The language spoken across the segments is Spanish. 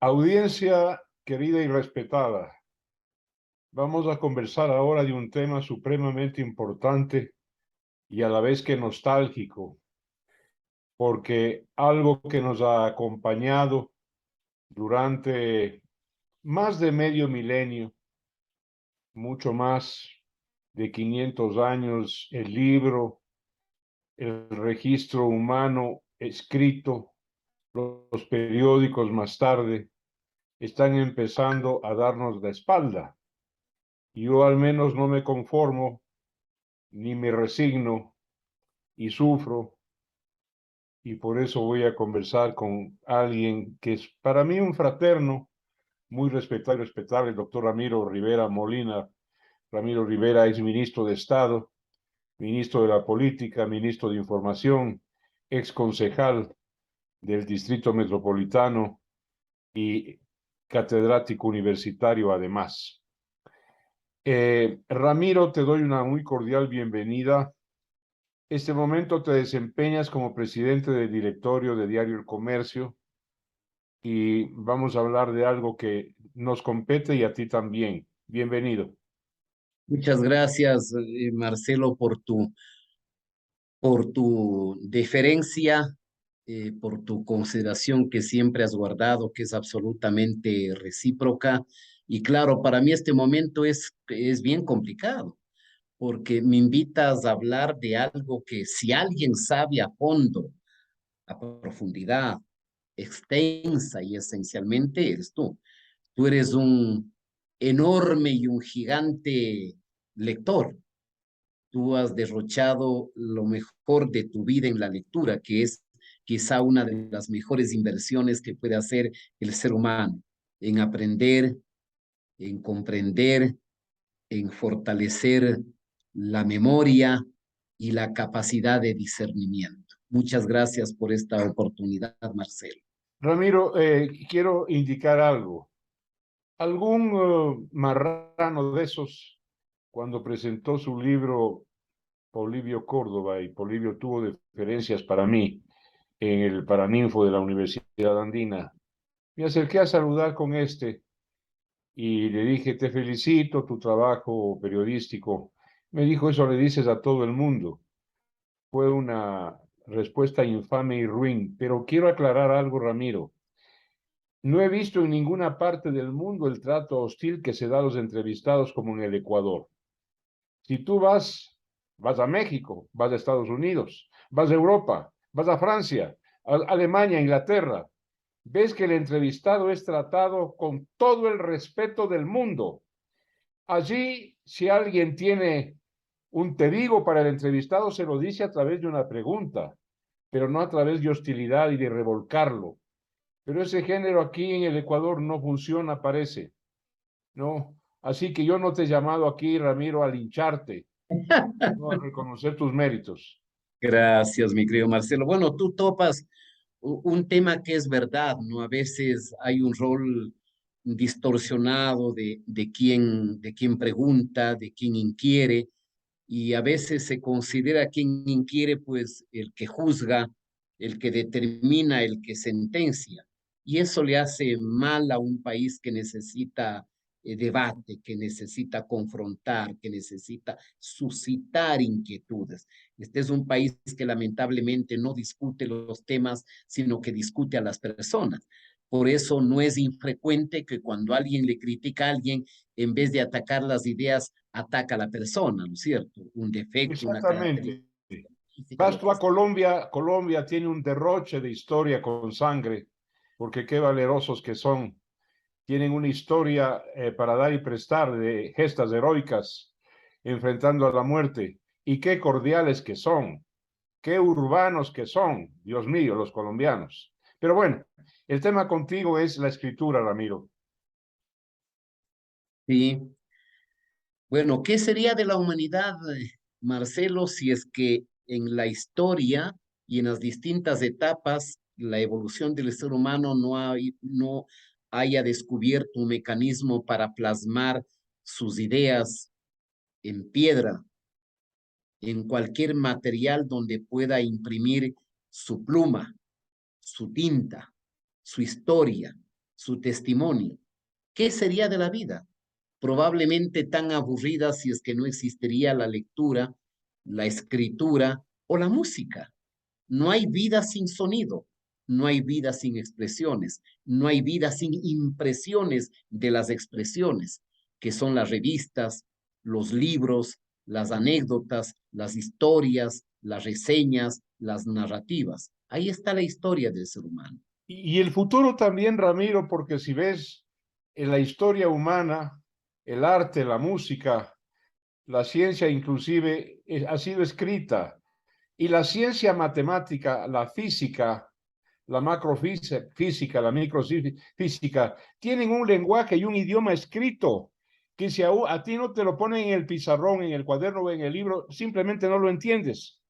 Audiencia querida y respetada, vamos a conversar ahora de un tema supremamente importante y a la vez que nostálgico, porque algo que nos ha acompañado durante más de medio milenio, mucho más de 500 años, el libro, el registro humano escrito, los periódicos más tarde, están empezando a darnos la espalda. Yo al menos no me conformo ni me resigno y sufro, y por eso voy a conversar con alguien que es para mí un fraterno, muy respetable, el doctor Ramiro Rivera Molina. Ramiro Rivera es ministro de Estado, ministro de la Política, ministro de Información, ex concejal del Distrito Metropolitano y catedrático universitario además. Ramiro, te doy una muy cordial bienvenida. Este momento te desempeñas como presidente del directorio de Diario El Comercio y vamos a hablar de algo que nos compete y a ti también. Bienvenido. Muchas gracias, Marcelo, por tu deferencia, por tu consideración que siempre has guardado, que es absolutamente recíproca. Y claro, para mí este momento es bien complicado, porque me invitas a hablar de algo que si alguien sabe a fondo, a profundidad, extensa y esencialmente eres tú. Tú eres un enorme y un gigante lector. Tú has derrochado lo mejor de tu vida en la lectura, que es quizá una de las mejores inversiones que puede hacer el ser humano, en aprender, en comprender, en fortalecer la memoria y la capacidad de discernimiento. Muchas gracias por esta oportunidad, Marcelo. Ramiro, quiero indicar algo. Algún marrano de esos, cuando presentó su libro Polibio Córdoba, y Polibio tuvo deferencias para mí en el Paraninfo de la Universidad Andina, me acerqué a saludar con este y le dije, te felicito, tu trabajo periodístico. Me dijo, eso le dices a todo el mundo. Fue una respuesta infame y ruin, pero quiero aclarar algo, Ramiro. No he visto en ninguna parte del mundo el trato hostil que se da a los entrevistados como en el Ecuador. Si tú vas a México, vas a Estados Unidos, vas a Europa, vas a Francia, a Alemania, Inglaterra, ves que el entrevistado es tratado con todo el respeto del mundo. Allí, si alguien tiene un te digo para el entrevistado, se lo dice a través de una pregunta, pero no a través de hostilidad y de revolcarlo. Pero ese género aquí en el Ecuador no funciona, parece, ¿no? Así que yo no te he llamado aquí, Ramiro, a lincharte, sino a reconocer tus méritos. Gracias, mi querido Marcelo. Bueno, tú topas un tema que es verdad, ¿no? A veces hay un rol distorsionado de quien pregunta, de quien inquiere, y a veces se considera quien inquiere, pues, el que juzga, el que determina, el que sentencia. Y eso le hace mal a un país que necesita debate, que necesita confrontar, que necesita suscitar inquietudes. Este es un país que lamentablemente no discute los temas, sino que discute a las personas. Por eso no es infrecuente que cuando alguien le critica a alguien, en vez de atacar las ideas, ataca a la persona, ¿no es cierto? Un defecto, una característica Exactamente. física, Vas lo tú que a sea. Colombia, Colombia tiene un derroche de historia con sangre, porque qué valerosos que son. Tienen una historia para dar y prestar de gestas heroicas enfrentando a la muerte. Y qué cordiales que son, qué urbanos que son, Dios mío, los colombianos. Pero bueno, el tema contigo es la escritura, Ramiro. Sí. Bueno, ¿qué sería de la humanidad, Marcelo, si es que en la historia y en las distintas etapas la evolución del ser humano no haya descubierto un mecanismo para plasmar sus ideas en piedra, en cualquier material donde pueda imprimir su pluma, su tinta, su historia? su testimonio. ¿Qué sería de la vida? Probablemente tan aburrida si es que no existiría la lectura, la escritura o la música. No hay vida sin sonido, no hay vida sin expresiones, no hay vida sin impresiones de las expresiones, que son las revistas, los libros, las anécdotas, las historias, las reseñas, las narrativas. Ahí está la historia del ser humano. Y el futuro también, Ramiro, porque si ves en la historia humana, el arte, la música, la ciencia inclusive ha sido escrita. Y la ciencia matemática, la física, la macrofísica, la microfísica, tienen un lenguaje y un idioma escrito que si a ti no te lo ponen en el pizarrón, en el cuaderno o en el libro, simplemente no lo entiendes.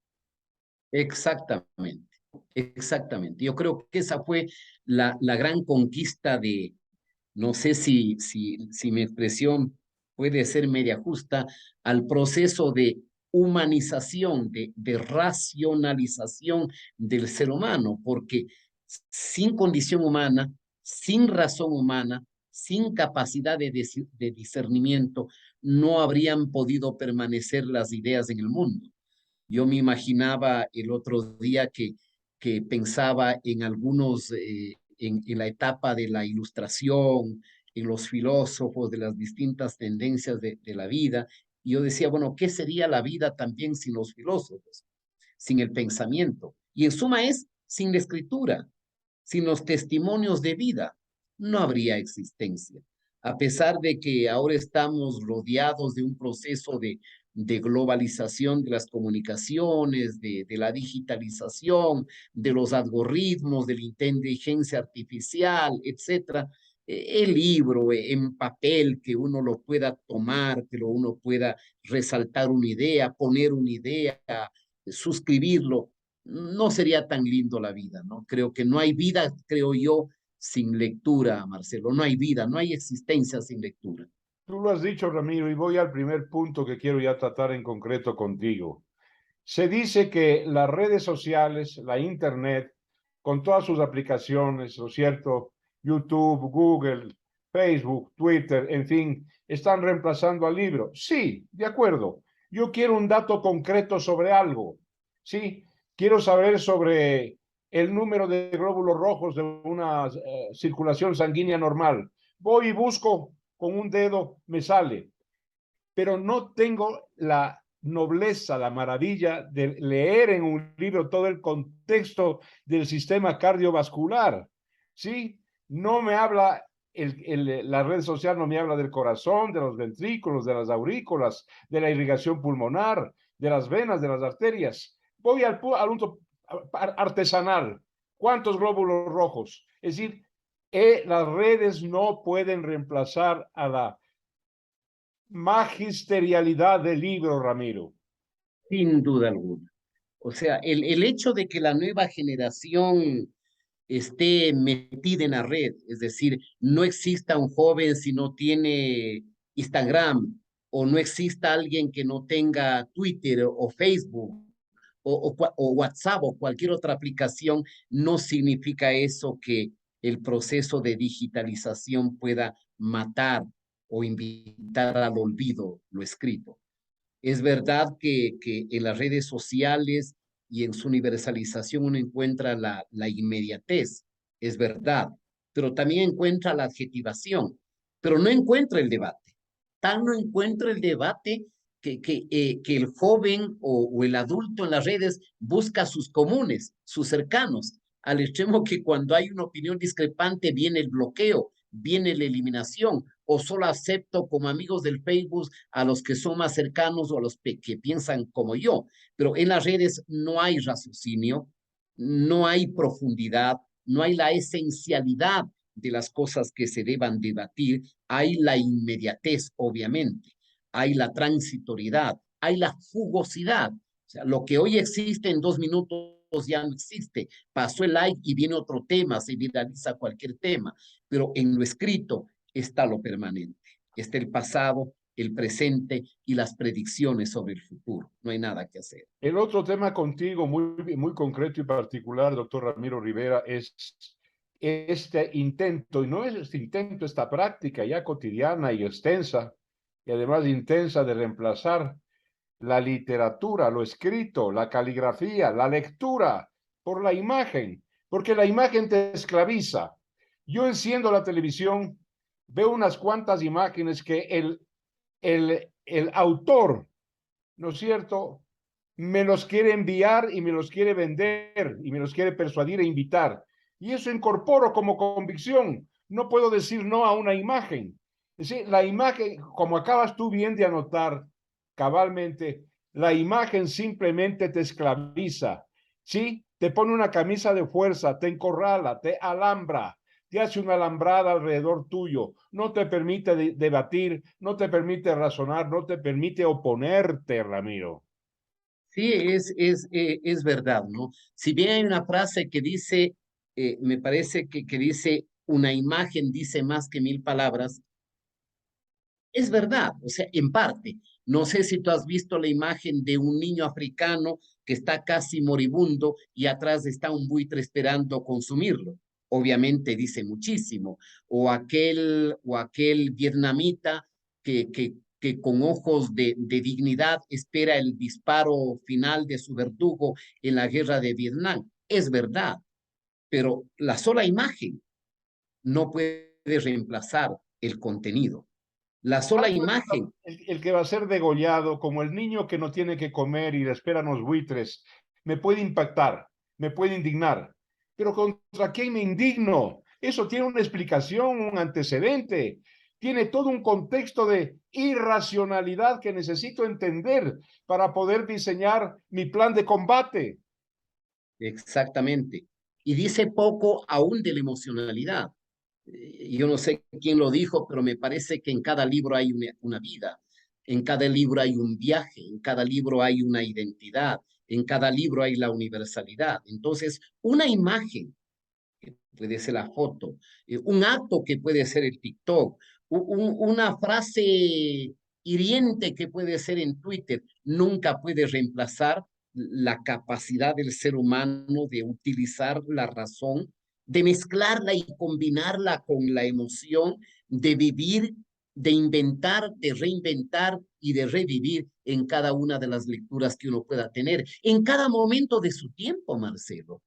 Exactamente, exactamente. Yo creo que esa fue la gran conquista de, no sé si mi expresión puede ser media justa, al proceso de humanización, de racionalización del ser humano, porque sin condición humana, sin razón humana, sin capacidad de discernimiento, no habrían podido permanecer las ideas en el mundo. Yo me imaginaba el otro día que pensaba en algunos, en la etapa de la ilustración, en los filósofos de las distintas tendencias de la vida. Y yo decía, bueno, ¿qué sería la vida también sin los filósofos, sin el pensamiento? Y en suma es sin la escritura, sin los testimonios de vida, no habría existencia. A pesar de que ahora estamos rodeados de un proceso de globalización de las comunicaciones, de la digitalización, de los algoritmos, de la inteligencia artificial, etcétera, el libro en papel, que uno lo pueda tomar, que uno pueda resaltar una idea, poner una idea, suscribirlo, no sería tan lindo la vida, ¿no? Creo que no hay vida, creo yo, sin lectura, Marcelo. No hay vida, no hay existencia sin lectura. Tú lo has dicho, Ramiro, y voy al primer punto que quiero ya tratar en concreto contigo. Se dice que las redes sociales, la Internet, con todas sus aplicaciones, ¿no es cierto? YouTube, Google, Facebook, Twitter, en fin, están reemplazando al libro. Sí, de acuerdo. Yo quiero un dato concreto sobre algo. Sí, quiero saber sobre el número de glóbulos rojos de una circulación sanguínea normal. Voy y busco con un dedo, me sale, pero no tengo la nobleza, la maravilla de leer en un libro todo el contexto del sistema cardiovascular. ¿Sí? No me habla, la red social no me habla del corazón, de los ventrículos, de las aurículas, de la irrigación pulmonar, de las venas, de las arterias. Voy al uso artesanal. ¿Cuántos glóbulos rojos? Es decir, las redes no pueden reemplazar a la magisterialidad del libro, Ramiro. Sin duda alguna. O sea, el hecho de que la nueva generación esté metida en la red, es decir, no exista un joven si no tiene Instagram, o no exista alguien que no tenga Twitter o Facebook o WhatsApp o cualquier otra aplicación, no significa eso que el proceso de digitalización pueda matar o invitar al olvido lo escrito. Es verdad que en las redes sociales y en su universalización uno encuentra la inmediatez, es verdad, pero también encuentra la adjetivación, pero no encuentra el debate. Tal no encuentra el debate que el joven o el adulto en las redes busca sus comunes, sus cercanos, al extremo que cuando hay una opinión discrepante viene el bloqueo, viene la eliminación, o solo acepto como amigos del Facebook a los que son más cercanos o a los que piensan como yo. Pero en las redes no hay raciocinio, no hay profundidad, no hay la esencialidad de las cosas que se deban debatir, hay la inmediatez, obviamente, hay la transitoriedad, hay la fugosidad. O sea, lo que hoy existe en 2 minutos ya no existe. Pasó el like y viene otro tema, se viraliza cualquier tema, pero en lo escrito está lo permanente, está el pasado, el presente y las predicciones sobre el futuro. No hay nada que hacer. El otro tema contigo, muy concreto y particular, doctor Ramiro Rivera, es este intento, y no es este intento, esta práctica ya cotidiana y extensa, y además intensa de reemplazar la literatura, lo escrito, la caligrafía, la lectura por la imagen, porque la imagen te esclaviza. Yo enciendo la televisión, veo unas cuantas imágenes que el autor, ¿no es cierto?, me los quiere enviar y me los quiere vender y me los quiere persuadir e invitar. Y eso incorporo como convicción. No puedo decir no a una imagen. Es decir, la imagen, como acabas tú bien de anotar cabalmente, la imagen simplemente te esclaviza. ¿Sí? Te pone una camisa de fuerza, te encorrala, te alambra, te hace una alambrada alrededor tuyo, no te permite debatir, no te permite razonar, no te permite oponerte, Ramiro. Sí, es verdad, ¿no? Si bien hay una frase que dice, me parece que dice, una imagen dice más que mil palabras, es verdad, o sea, en parte. No sé si tú has visto la imagen de un niño africano que está casi moribundo y atrás está un buitre esperando consumirlo. Obviamente dice muchísimo. O aquel vietnamita que con ojos de dignidad espera el disparo final de su verdugo en la guerra de Vietnam. Es verdad, pero la sola imagen no puede reemplazar el contenido. La sola imagen. El que va a ser degollado, como el niño que no tiene que comer y le esperan los buitres, me puede impactar, me puede indignar. Pero ¿contra quién me indigno? Eso tiene una explicación, un antecedente, tiene todo un contexto de irracionalidad que necesito entender para poder diseñar mi plan de combate. Exactamente. Y dice poco aún de la emocionalidad. Yo no sé quién lo dijo, pero me parece que en cada libro hay una vida, en cada libro hay un viaje, en cada libro hay una identidad, en cada libro hay la universalidad. Entonces, una imagen, que puede ser la foto, un acto que puede ser el TikTok, una frase hiriente que puede ser en Twitter, nunca puede reemplazar la capacidad del ser humano de utilizar la razón, de mezclarla y combinarla con la emoción, de vivir, de inventar, de reinventar y de revivir en cada una de las lecturas que uno pueda tener, en cada momento de su tiempo, Marcelo.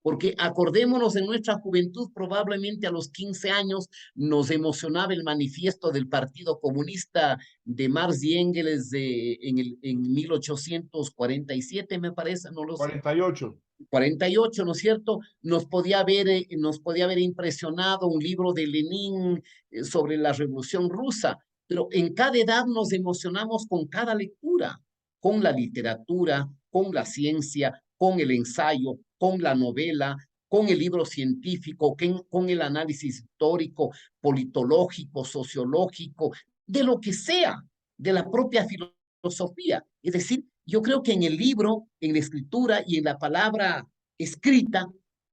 Porque acordémonos, en nuestra juventud, probablemente a los 15 años, nos emocionaba el manifiesto del Partido Comunista de Marx y Engels en 1847, me parece, no lo sé. 48. 48, ¿no es cierto? Nos podía haber impresionado un libro de Lenin sobre la Revolución Rusa, pero en cada edad nos emocionamos con cada lectura, con la literatura, con la ciencia, con el ensayo, con la novela, con el libro científico, con el análisis histórico, politológico, sociológico, de lo que sea, de la propia filosofía. Es decir, yo creo que en el libro, en la escritura y en la palabra escrita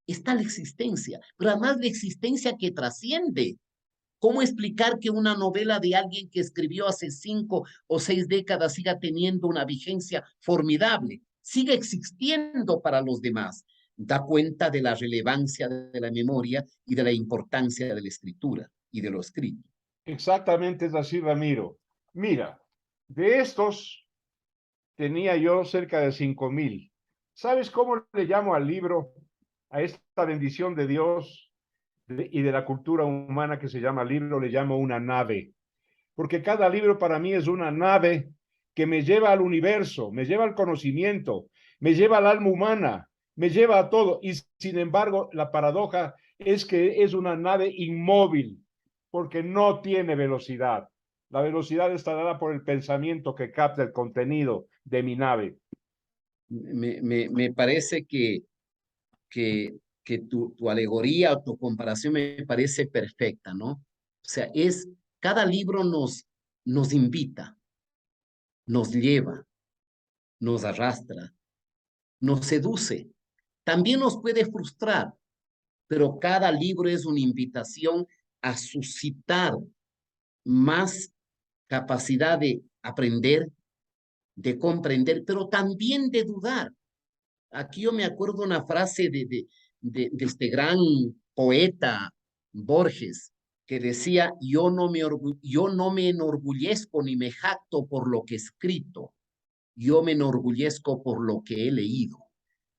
está la existencia, pero además la existencia que trasciende. ¿Cómo explicar que una novela de alguien que escribió hace 5 o 6 décadas siga teniendo una vigencia formidable, siga existiendo para los demás? Da cuenta de la relevancia de la memoria y de la importancia de la escritura y de lo escrito. Exactamente es así, Ramiro. Mira, de estos tenía yo cerca de 5,000. ¿Sabes cómo le llamo al libro, a esta bendición de Dios y de la cultura humana que se llama libro? Le llamo una nave, porque cada libro para mí es una nave que me lleva al universo, me lleva al conocimiento, me lleva al alma humana, me lleva a todo. Y sin embargo, la paradoja es que es una nave inmóvil, porque no tiene velocidad. La velocidad está dada por el pensamiento que capta el contenido de mi nave. Me parece que tu alegoría o tu comparación me parece perfecta, ¿no? O sea, cada libro nos invita, nos lleva, nos arrastra, nos seduce. También nos puede frustrar, pero cada libro es una invitación a suscitar más capacidad de aprender, de comprender, pero también de dudar. Aquí yo me acuerdo una frase de este gran poeta Borges, que decía, yo no me enorgullezco ni me jacto por lo que he escrito, yo me enorgullezco por lo que he leído.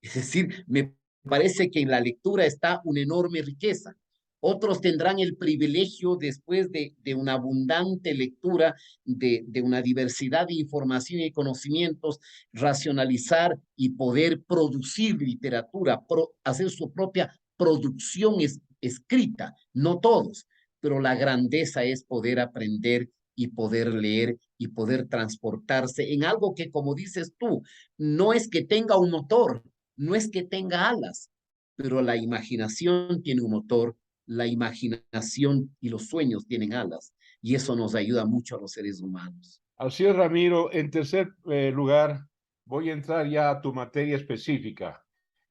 Es decir, me parece que en la lectura está una enorme riqueza. Otros tendrán el privilegio, después de una abundante lectura, de una diversidad de información y conocimientos, racionalizar y poder producir literatura, hacer su propia producción escrita. No todos, pero la grandeza es poder aprender y poder leer y poder transportarse en algo que, como dices tú, no es que tenga un motor, no es que tenga alas, pero la imaginación tiene un motor, la imaginación y los sueños tienen alas, y eso nos ayuda mucho a los seres humanos. Así es, Ramiro. En tercer lugar, voy a entrar ya a tu materia específica,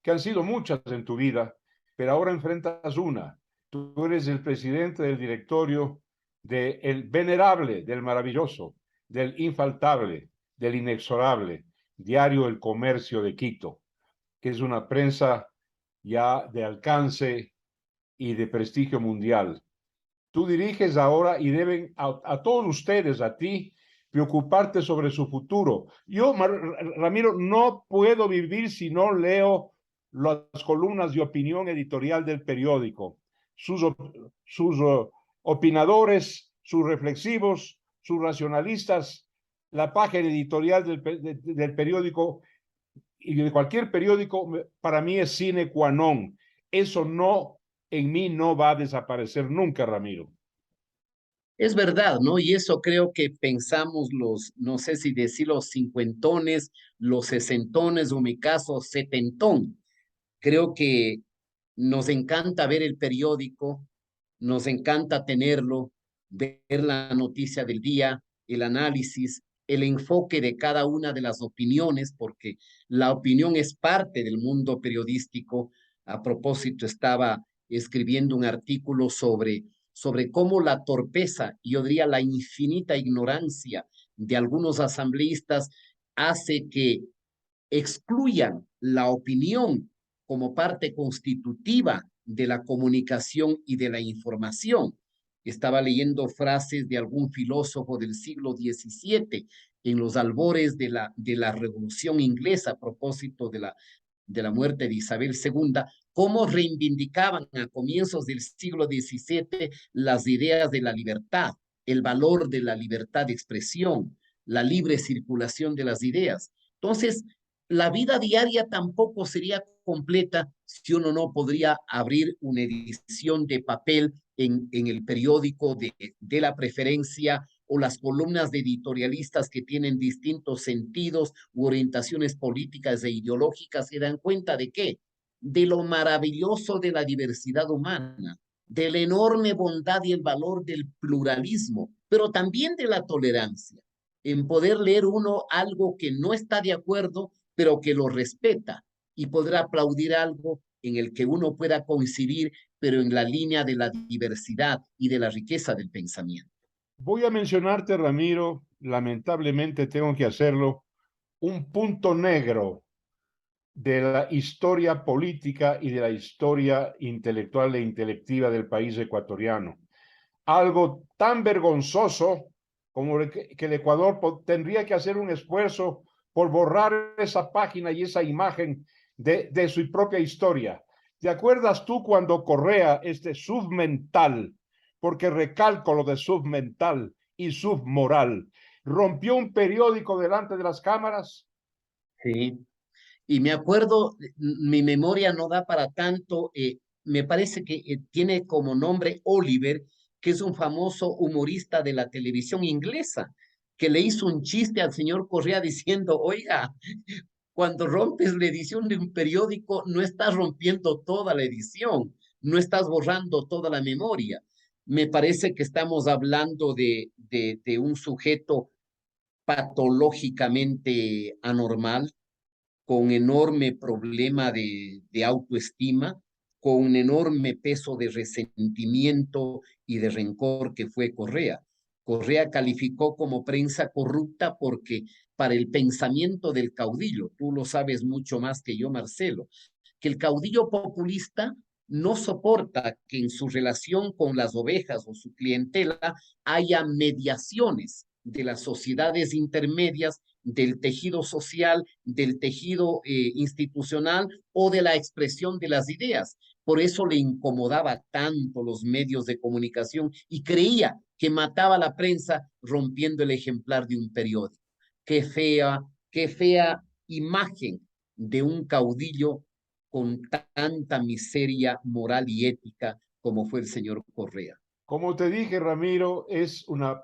que han sido muchas en tu vida, pero ahora enfrentas una. Tú eres el presidente del directorio del venerable, del maravilloso, del infaltable, del inexorable diario El Comercio de Quito, que es una prensa ya de alcance y de prestigio mundial. Tú diriges ahora y deben a todos ustedes, a ti, preocuparte sobre su futuro. Yo, Ramiro, no puedo vivir si no leo las columnas de opinión editorial del periódico, sus, sus opinadores, sus reflexivos, sus racionalistas, la página editorial del periódico y de cualquier periódico, para mí es sine qua non. Eso no, en mí no va a desaparecer nunca, Ramiro. Es verdad, ¿no? Y eso creo que pensamos los, no sé si decir los cincuentones, los sesentones o en mi caso setentón. Creo que nos encanta ver el periódico, nos encanta tenerlo, ver la noticia del día, el análisis, el enfoque de cada una de las opiniones, porque la opinión es parte del mundo periodístico. A propósito, estaba escribiendo un artículo sobre cómo la torpeza, yo diría la infinita ignorancia de algunos asambleístas hace que excluyan la opinión como parte constitutiva de la comunicación y de la información. Estaba leyendo frases de algún filósofo del siglo XVII en los albores de la Revolución Inglesa a propósito de la muerte de Isabel II, cómo reivindicaban a comienzos del siglo XVII las ideas de la libertad, el valor de la libertad de expresión, la libre circulación de las ideas. Entonces, la vida diaria tampoco sería completa si uno no podría abrir una edición de papel en el periódico de la preferencia o las columnas de editorialistas que tienen distintos sentidos u orientaciones políticas e ideológicas se dan cuenta de qué? De lo maravilloso de la diversidad humana, de la enorme bondad y el valor del pluralismo, pero también de la tolerancia, en poder leer uno algo que no está de acuerdo, pero que lo respeta y poder aplaudir algo en el que uno pueda coincidir, pero en la línea de la diversidad y de la riqueza del pensamiento. Voy a mencionarte, Ramiro, lamentablemente tengo que hacerlo, un punto negro de la historia política y de la historia intelectual e intelectiva del país ecuatoriano. Algo tan vergonzoso como que el Ecuador tendría que hacer un esfuerzo por borrar esa página y esa imagen de su propia historia. ¿Te acuerdas tú cuando Correa, este submental, porque recalco lo de submental y submoral, rompió un periódico delante de las cámaras? Sí. Y me acuerdo, mi memoria no da para tanto, me parece que tiene como nombre Oliver, que es un famoso humorista de la televisión inglesa, que le hizo un chiste al señor Correa diciendo, oiga, cuando rompes la edición de un periódico, no estás rompiendo toda la edición, no estás borrando toda la memoria. Me parece que estamos hablando de un sujeto patológicamente anormal, con enorme problema de autoestima, con un enorme peso de resentimiento y de rencor que fue Correa. Correa calificó como prensa corrupta porque para el pensamiento del caudillo, tú lo sabes mucho más que yo, Marcelo, que el caudillo populista no soporta que en su relación con las ovejas o su clientela haya mediaciones de las sociedades intermedias, del tejido social, del tejido institucional o de la expresión de las ideas. Por eso le incomodaba tanto los medios de comunicación y creía que mataba a la prensa rompiendo el ejemplar de un periódico. Qué fea imagen de un caudillo con tanta miseria moral y ética como fue el señor Correa. Como te dije, Ramiro, es una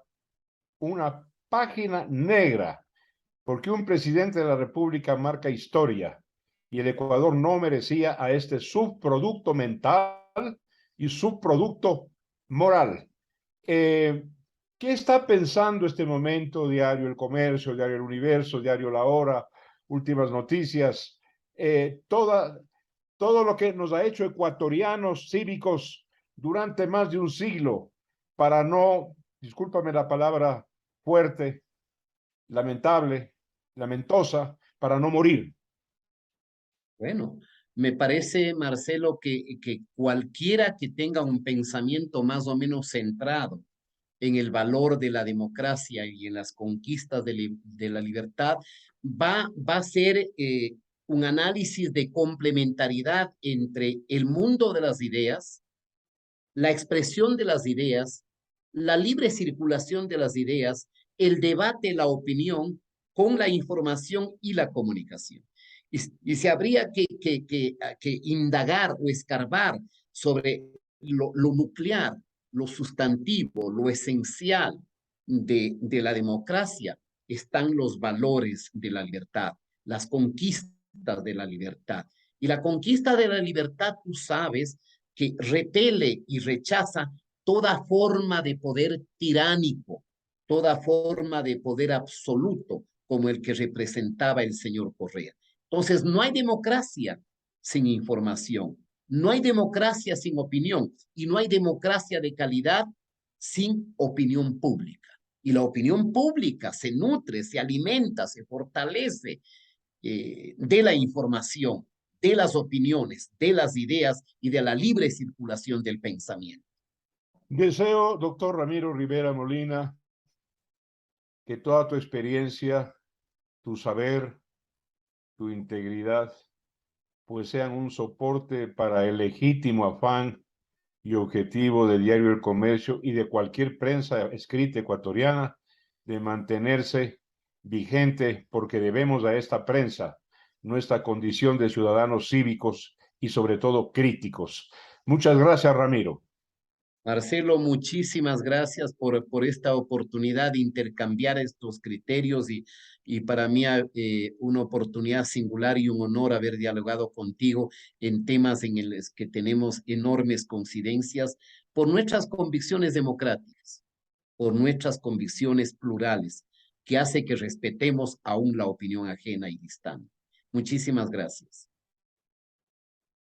página negra, porque un presidente de la República marca historia y el Ecuador no merecía a este subproducto mental y subproducto moral. ¿Qué está pensando este momento Diario El Comercio, Diario El Universo, Diario La Hora, Últimas Noticias? Todo lo que nos ha hecho ecuatorianos cívicos durante más de un siglo para no, discúlpame la palabra fuerte, lamentable, lamentosa, para no morir. Bueno, me parece, Marcelo, que cualquiera que tenga un pensamiento más o menos centrado en el valor de la democracia y en las conquistas de la libertad, va a ser un análisis de complementariedad entre el mundo de las ideas, la expresión de las ideas, la libre circulación de las ideas, el debate, la opinión con la información y la comunicación. Y se habría que indagar o escarbar sobre lo nuclear, lo sustantivo, lo esencial de la democracia. Están los valores de la libertad, las conquistas de la libertad. Y la conquista de la libertad, tú sabes, que repele y rechaza toda forma de poder tiránico, toda forma de poder absoluto como el que representaba el señor Correa. Entonces, no hay democracia sin información, no hay democracia sin opinión y no hay democracia de calidad sin opinión pública. Y la opinión pública se nutre, se alimenta, se fortalece de la información, de las opiniones, de las ideas y de la libre circulación del pensamiento. Deseo, doctor Ramiro Rivera Molina, que toda tu experiencia, tu saber, tu integridad, pues sean un soporte para el legítimo afán y objetivo de Diario El Comercio y de cualquier prensa escrita ecuatoriana de mantenerse vigente, porque debemos a esta prensa nuestra condición de ciudadanos cívicos y sobre todo críticos. Muchas gracias, Ramiro. Marcelo, muchísimas gracias por esta oportunidad de intercambiar estos criterios y para mí una oportunidad singular y un honor haber dialogado contigo en temas en los que tenemos enormes coincidencias por nuestras convicciones democráticas, por nuestras convicciones plurales, que hace que respetemos aún la opinión ajena y distante. Muchísimas gracias.